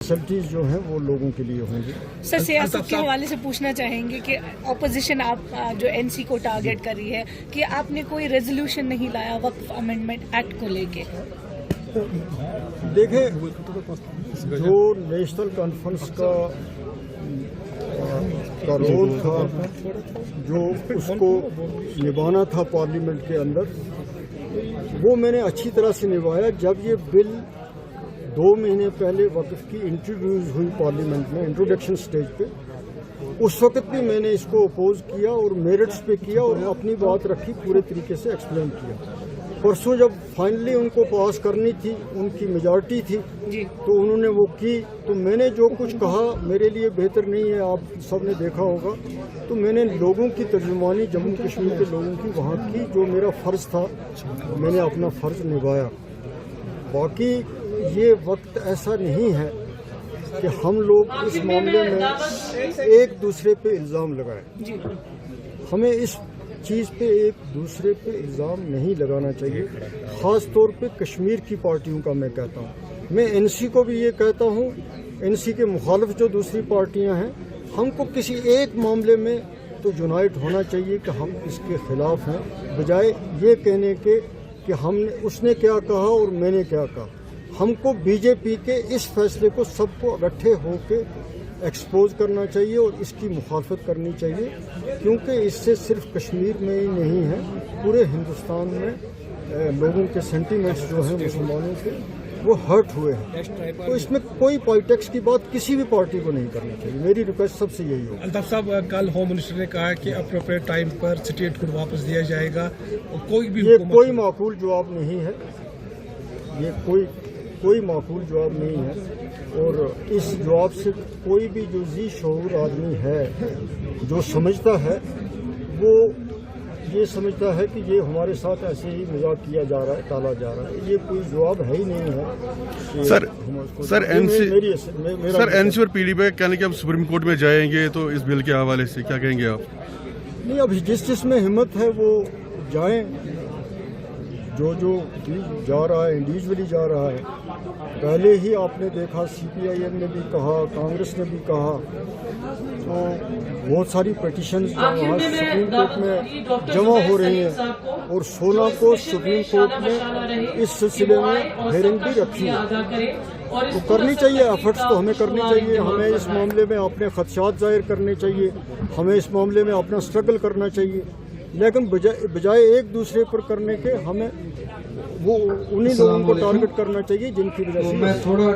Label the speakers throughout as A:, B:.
A: Facilities जो हैं वो लोगों के लिए होंगी।
B: सर, सियासत के हवाले से पूछना चाहेंगे कि अपोजिशन आप जो एनसी को टारगेट कर रही है कि आपने कोई रेजोल्यूशन नहीं लाया वक्फ अमेंडमेंट एक्ट को लेके।
A: देखें, जो नेशनल कॉन्फ्रेंस का रोल था, जो उसको निभाना था पार्लियामेंट के अंदर, वो मैंने अच्छी तरह से निभाया। जब ये बिल 2 महीने पहले वक्फ की इंट्रोड्यूस हुई पार्लियामेंट में इंट्रोडक्शन स्टेज पे, उस वक्त भी मैंने इसको अपोज किया और मेरिट्स पे किया और अपनी बात रखी, पूरे तरीके से एक्सप्लेन किया। परसों जब फाइनली उनको पास करनी थी, उनकी मेजॉरिटी थी, तो उन्होंने वो की। तो मैंने जो कुछ कहा मेरे लिए बेहतर नहीं है, आप सब ने देखा होगा। तो मैंने लोगों की तर्जुमानी, जम्मू कश्मीर के लोगों की वहाँ की, जो मेरा फ़र्ज़ था मैंने अपना फ़र्ज़ निभाया। बाकी ये वक्त ऐसा नहीं है कि हम लोग इस मामले में एक दूसरे पे इल्ज़ाम लगाएं। हमें इस चीज़ पे एक दूसरे पे इल्ज़ाम नहीं लगाना चाहिए, ख़ास तौर पे कश्मीर की पार्टियों का मैं कहता हूँ। मैं एनसी को भी ये कहता हूँ, एनसी के मुखालिफ जो दूसरी पार्टियाँ हैं, हमको किसी एक मामले में तो यूनाइट होना चाहिए कि हम इसके ख़िलाफ़ हैं, बजाय ये कहने के कि हमने उसने क्या कहा और मैंने क्या कहा। हमको बीजेपी के इस फैसले को सबको इकट्ठे होकर एक्सपोज करना चाहिए और इसकी मुखालफत करनी चाहिए, क्योंकि इससे सिर्फ कश्मीर में ही नहीं है, पूरे हिंदुस्तान में लोगों के सेंटीमेंट्स जो हैं मुसलमानों के, वो हर्ट हुए हैं। तो इसमें कोई पॉलिटिक्स की बात किसी भी पार्टी को नहीं करनी चाहिए। मेरी रिक्वेस्ट सबसे यही हो।
C: अल्ताफ साहब, कल होम मिनिस्टर ने कहा कि अप्रोप्रिएट टाइम पर स्टेट को वापस दिया जाएगा और कोई
A: माकूल जवाब नहीं है, ये कोई माकूल जवाब नहीं है। और इस जवाब से कोई भी जो जी शऊर आदमी है, जो समझता है, वो ये समझता है कि ये हमारे साथ ऐसे ही मजाक किया जा रहा है, टाला जा रहा है। ये कोई जवाब है ही नहीं है।
D: सर एनसी और पीडीपी कहने कि हम सुप्रीम कोर्ट में जाएंगे, तो इस बिल के हवाले से क्या कहेंगे आप?
A: नहीं, अभी जिसमें हिम्मत है वो जाएं, जो जा रहा है इंडिविजुअली जा रहा है। पहले ही आपने देखा सीपीआईएम ने भी कहा, कांग्रेस ने भी कहा, तो बहुत सारी पिटीशंस वहाँ सुप्रीम कोर्ट में जमा हो रही हैं और 16 को सुप्रीम कोर्ट ने इस सिलसिले में हेयरिंग भी रखी है। तो करनी चाहिए, एफर्ट्स तो हमें करनी चाहिए। हमें इस मामले में अपने खदशात जाहिर करने चाहिए, हमें इस मामले में अपना स्ट्रगल करना चाहिए, लेकिन बजाय एक दूसरे पर करने के हमें वो उन्हीं लोगों को टारगेट करना चाहिए जिनकी वजह से मैं थोड़ा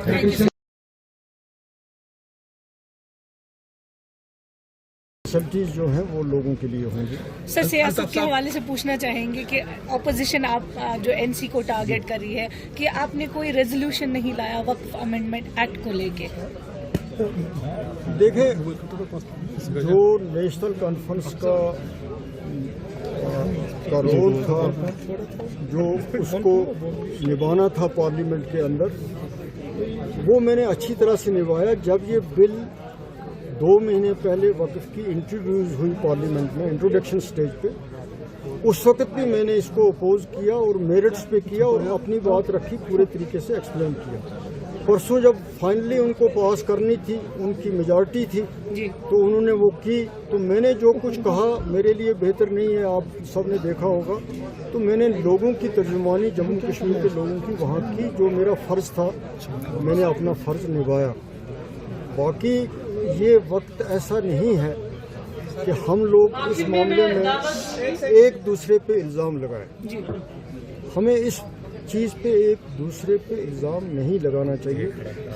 A: फैसिलिटीज़ जो हैं वो लोगों के लिए होंगी।
B: सर, सियासत के हवाले से पूछना चाहेंगे कि अपोजिशन आप जो एनसी को टारगेट कर रही है कि आपने कोई रेजोल्यूशन नहीं लाया वक्फ अमेंडमेंट एक्ट को लेके।
A: देखें, जो नेशनल कॉन्फ्रेंस का रोल था, जो उसको निभाना था पार्लियामेंट के अंदर, वो मैंने अच्छी तरह से निभाया। जब ये बिल 2 महीने पहले वक्फ की इंट्रोड्यूस हुई पार्लियामेंट में इंट्रोडक्शन स्टेज पे, उस वक्त भी मैंने इसको अपोज किया और मेरिट्स पे किया और अपनी बात रखी, पूरे तरीके से एक्सप्लेन किया। परसों जब फाइनली उनको पास करनी थी, उनकी मेजॉरिटी थी, तो उन्होंने वो की। तो मैंने जो कुछ कहा मेरे लिए बेहतर नहीं है, आप सब ने देखा होगा। तो मैंने लोगों की तर्जुमानी, जम्मू कश्मीर के लोगों की वहाँ की, जो मेरा फ़र्ज़ था मैंने अपना फ़र्ज़ निभाया। बाकी ये वक्त ऐसा नहीं है कि हम लोग इस मामले में एक दूसरे पे इल्ज़ाम लगाएं। हमें इस चीज़ पे एक दूसरे पे इल्ज़ाम नहीं लगाना चाहिए,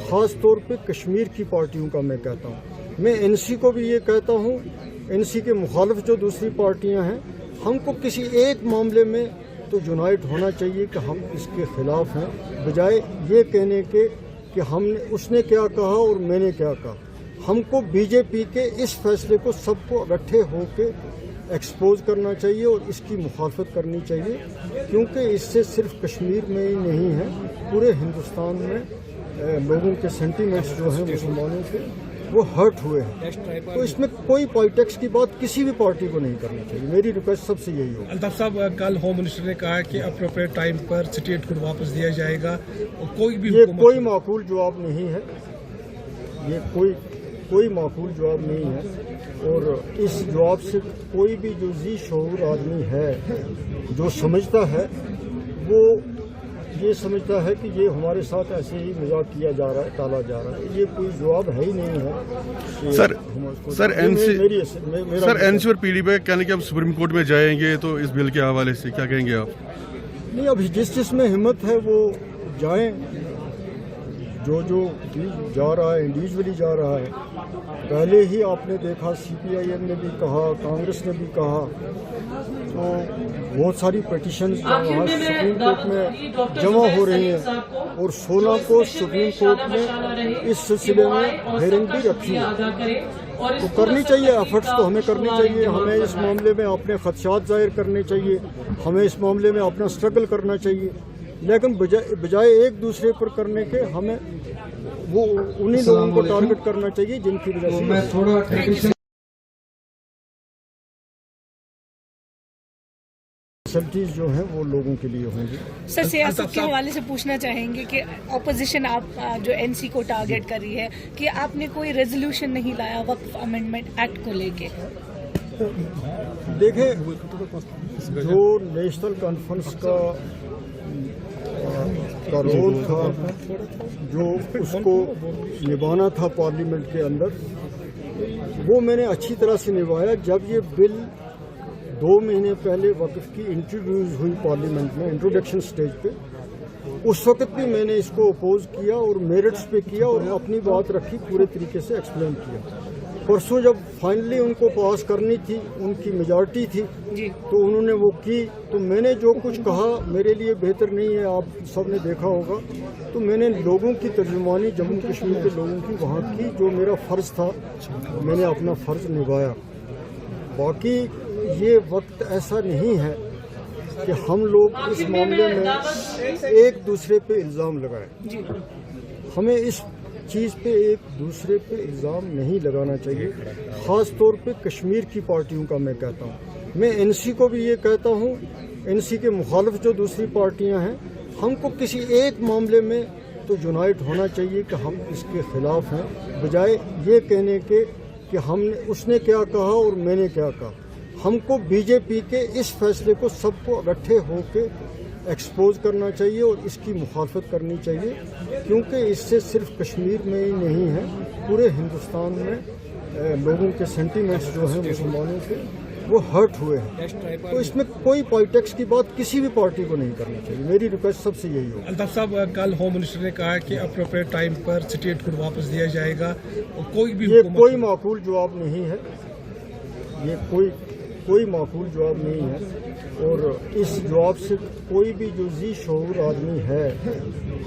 A: ख़ास तौर पे कश्मीर की पार्टियों का मैं कहता हूँ। मैं एनसी को भी ये कहता हूँ, एनसी के मुखालिफ जो दूसरी पार्टियाँ हैं, हमको किसी एक मामले में तो यूनाइट होना चाहिए कि हम इसके ख़िलाफ़ हैं, बजाय ये कहने के कि हमने उसने क्या कहा और मैंने क्या कहा। हमको बीजेपी के इस फैसले को सबको इकट्ठे होकर एक्सपोज करना चाहिए और इसकी मुखालफत करनी चाहिए, क्योंकि इससे सिर्फ कश्मीर में ही नहीं है, पूरे हिंदुस्तान में लोगों के सेंटीमेंट्स जो हैं मुसलमानों के, वो हर्ट हुए हैं। तो इसमें कोई पॉलिटिक्स की बात किसी भी पार्टी को नहीं करनी चाहिए। मेरी रिक्वेस्ट सबसे यही हो।
C: अल्ताफ साहब, कल होम मिनिस्टर ने कहा कि अप्रोप्रिएट टाइम पर स्टेट को वापस दिया जाएगा और कोई माकूल
A: जवाब नहीं है, ये कोई माकूल जवाब नहीं है। और इस जवाब से कोई भी जो जी शऊर आदमी है जो समझता है वो ये समझता है कि ये हमारे साथ ऐसे ही मजाक किया जा रहा है, टाला जा रहा है। ये कोई जवाब है ही नहीं है कि
D: सर एनसी और पीडीपी कहने कि अब सुप्रीम कोर्ट में जाएंगे, तो इस बिल के हवाले से क्या कहेंगे आप?
A: नहीं, अभी जिसमें हिम्मत है वो जाएं। जो जा रहा है इंडिविजुअली जा रहा है। पहले ही आपने देखा सीपीआईएम ने भी कहा, कांग्रेस ने भी कहा, तो बहुत सारी पिटीशंस वहाँ सुप्रीम कोर्ट में जमा हो रही हैं और 16 को सुप्रीम कोर्ट ने इस सिलसिले में हेयरिंग भी रखी है। तो करनी चाहिए, एफर्ट्स तो हमें करनी चाहिए। हमें इस मामले में अपने खदशात जाहिर करने चाहिए, हमें इस मामले में अपना स्ट्रगल करना चाहिए, लेकिन बजाय एक दूसरे पर करने के हमें वो उन्हीं लोगों को टारगेट करना चाहिए जिनकी वजह से फैसिलिटीज जो हैं वो लोगों के लिए होंगी।
B: सर, सियासत के हवाले से पूछना चाहेंगे कि ऑपोजिशन आप जो एनसी को टारगेट कर रही है कि आपने कोई रेजोल्यूशन नहीं लाया वक्फ अमेंडमेंट एक्ट को लेके।
A: देखें, जो नेशनल कॉन्फ्रेंस का रोल था, जो उसको निभाना था पार्लियामेंट के अंदर, वो मैंने अच्छी तरह से निभाया। जब ये बिल 2 महीने पहले वक्फ की इंट्रोड्यूस हुई पार्लियामेंट में इंट्रोडक्शन स्टेज पे, उस वक्त भी मैंने इसको अपोज किया और मेरिट्स पे किया और अपनी बात रखी, पूरे तरीके से एक्सप्लेन किया। परसों जब फाइनली उनको पास करनी थी, उनकी मेजॉरिटी थी, तो उन्होंने वो की। तो मैंने जो कुछ कहा मेरे लिए बेहतर नहीं है, आप सब ने देखा होगा। तो मैंने लोगों की तर्जुमानी, जम्मू कश्मीर के लोगों की वहाँ की, जो मेरा फ़र्ज़ था मैंने अपना फ़र्ज़ निभाया। बाकी ये वक्त ऐसा नहीं है कि हम लोग इस मामले में एक दूसरे पे इल्ज़ाम लगाएं। हमें इस चीज़ पे एक दूसरे पे इल्ज़ाम नहीं लगाना चाहिए, ख़ास तौर पे कश्मीर की पार्टियों का मैं कहता हूँ। मैं एनसी को भी ये कहता हूँ, एनसी के मुखालिफ जो दूसरी पार्टियाँ हैं, हमको किसी एक मामले में तो यूनाइट होना चाहिए कि हम इसके ख़िलाफ़ हैं, बजाय ये कहने के कि हमने उसने क्या कहा और मैंने क्या कहा। हमको बीजेपी के इस फैसले को सबको इकट्ठे होके एक्सपोज करना चाहिए और इसकी मुखालफत करनी चाहिए, क्योंकि इससे सिर्फ कश्मीर में ही नहीं है, पूरे हिंदुस्तान में लोगों के सेंटीमेंट्स जो हैं मुसलमानों के वो हर्ट हुए हैं। तो इसमें कोई पॉलिटिक्स की बात किसी भी पार्टी को नहीं करनी चाहिए। मेरी रिक्वेस्ट सबसे यही होगी।
C: अल्ताफ साहब, कल होम मिनिस्टर ने कहा कि अप्रोप्रिएट टाइम पर स्टेट को वापस दिया जाएगा और
A: कोई माकूल जवाब नहीं है। ये कोई माकूल जवाब नहीं है। और इस जवाब से कोई भी जो जी शऊर आदमी है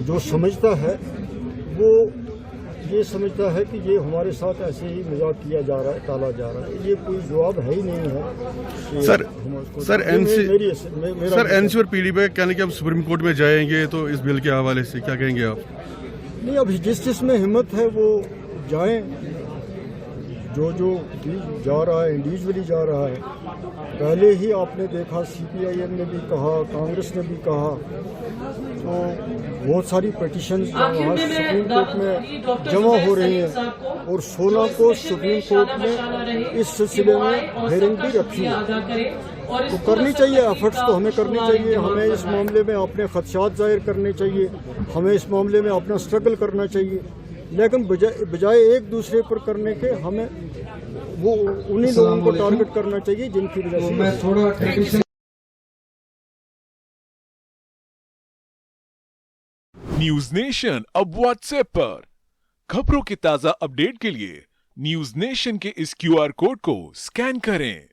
A: जो समझता है वो ये समझता है कि ये हमारे साथ ऐसे ही मजाक किया जा रहा है, टाला जा रहा है। ये कोई जवाब है ही नहीं है।
D: सर एनसी और पीडीपी कहने कि अब सुप्रीम कोर्ट में जाएंगे, तो इस बिल के हवाले से क्या कहेंगे आप?
A: नहीं, अभी जिसमें हिम्मत है वो जाएं। जो जा रहा है इंडिविजुअली जा रहा है। पहले ही आपने देखा सीपीआईएम ने भी कहा, कांग्रेस ने भी कहा, तो बहुत सारी पिटीशंस वहाँ सुप्रीम कोर्ट में जमा हो रही हैं और 16 को सुप्रीम कोर्ट ने इस सिलसिले में हेयरिंग भी रखी है। तो करनी चाहिए, एफर्ट्स तो हमें करनी चाहिए। हमें इस मामले में अपने खदशात जाहिर करने चाहिए, हमें इस मामले में अपना स्ट्रगल करना चाहिए, लेकिन बजाय एक दूसरे पर करने के हमें वो उन्हीं लोगों को टारगेट करना चाहिए जिनकी वजह से।
E: न्यूज नेशन अब व्हाट्सएप पर खबरों के ताजा अपडेट के लिए न्यूज नेशन के इस QR कोड को स्कैन करें।